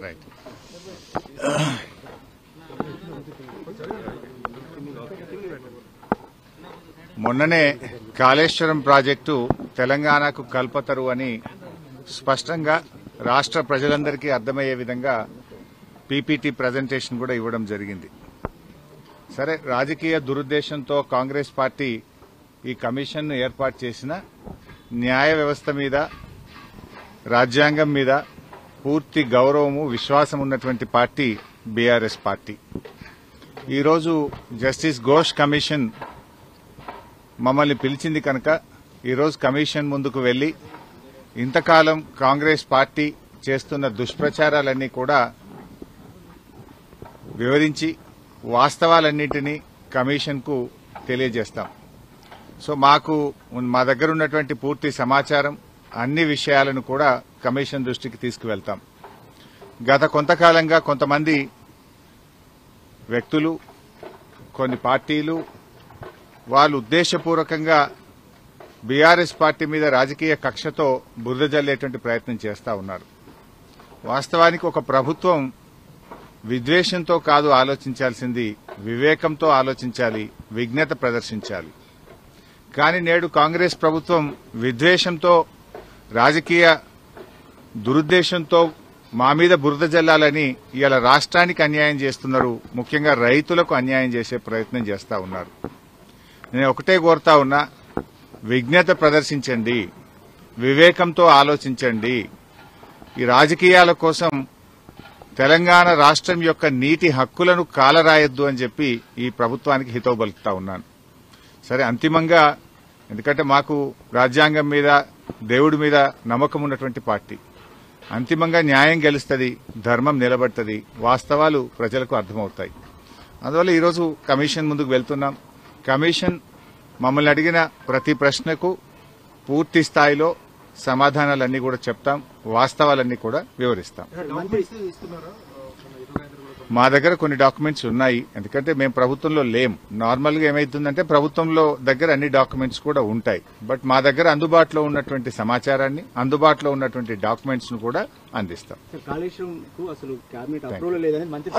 Right. మొన్ననే Kaleshwaram project తెలంగాణకు కల్పతరు అని స్పష్టంగా రాష్ట్ర ప్రజలందరికీ అర్థమయ్యే విధంగా పీపీటీ ప్రజెంటేషన్ కూడా ఇవ్వడం జరిగింది. సరే, రాజకీయ దురుద్దేశంతో కాంగ్రెస్ పార్టీ ఈ కమిషన్ను ఏర్పాటు చేసిన న్యాయ వ్యవస్థ మీద, రాజ్యాంగం మీద పూర్తి గౌరవము, విశ్వాసం ఉన్నటువంటి పార్టీ బీఆర్ఎస్ పార్టీ. ఈరోజు జస్టిస్ ఘోష్ కమిషన్ మమ్మల్ని పిలిచింది కనుక ఈరోజు కమిషన్ ముందుకు వెళ్లి ఇంతకాలం కాంగ్రెస్ పార్టీ చేస్తున్న దుష్ప్రచారాలన్నీ కూడా వివరించి వాస్తవాలన్నింటినీ కమిషన్కు తెలియజేస్తాం. సో మా దగ్గర ఉన్నటువంటి పూర్తి సమాచారం, అన్ని విషయాలను కూడా కమిషన్ దృష్టికి తీసుకువెళ్తాం. గత కొంతకాలంగా కొంతమంది వ్యక్తులు, కొన్ని పార్టీలు వాళ్ళు ఉద్దేశపూర్వకంగా బీఆర్ఎస్ పార్టీ మీద రాజకీయ కక్షతో బురద జల్లేటువంటి ప్రయత్నం చేస్తా ఉన్నారు. వాస్తవానికి ఒక ప్రభుత్వం విద్వేషంతో కాదు ఆలోచించాల్సింది, వివేకంతో ఆలోచించాలి, విజ్ఞత ప్రదర్శించాలి. కానీ నేడు కాంగ్రెస్ ప్రభుత్వం విద్వేషంతో, రాజకీయ దురుద్దేశంతో మా మీద బురద జల్లాలని ఇవాళ రాష్ట్రానికి అన్యాయం చేస్తున్నారు. ముఖ్యంగా రైతులకు అన్యాయం చేసే ప్రయత్నం చేస్తా ఉన్నారు. నేను ఒకటే కోరుతా ఉన్నా, విజ్ఞత ప్రదర్శించండి, వివేకంతో ఆలోచించండి. ఈ రాజకీయాల కోసం తెలంగాణ రాష్ట్రం యొక్క నీటి హక్కులను కాలరాయొద్దు అని చెప్పి ఈ ప్రభుత్వానికి హితవు పలుకుతా ఉన్నాను. సరే, అంతిమంగా ఎందుకంటే మాకు రాజ్యాంగం మీద, దేవుడి మీద నమ్మకం ఉన్నటువంటి పార్టీ, అంతిమంగా న్యాయం గెలుస్తుంది, ధర్మం నిలబడుతుంది, వాస్తవాలు ప్రజలకు అర్థమవుతాయి. అందువల్ల ఈరోజు కమిషన్ ముందుకు వెళ్తున్నాం. కమిషన్ మమ్మల్ని అడిగిన ప్రతి ప్రశ్నకు పూర్తి స్థాయిలో సమాధానాలన్నీ కూడా చెప్తాం, వాస్తవాలన్నీ కూడా వివరిస్తాం. మా దగ్గర కొన్ని డాక్యుమెంట్స్ ఉన్నాయి, ఎందుకంటే మేము ప్రభుత్వంలో లేం. నార్మల్ గా ఏమైతుందంటే ప్రభుత్వంలో దగ్గర అన్ని డాక్యుమెంట్స్ కూడా ఉంటాయి. బట్ మా దగ్గర అందుబాటులో ఉన్నటువంటి సమాచారాన్ని, అందుబాటులో ఉన్నటువంటి డాక్యుమెంట్స్ ను కూడా అందిస్తాం. కాళేశ్వరం అసలు కేబినెట్ అప్రూవల్ లేదని మంత్రి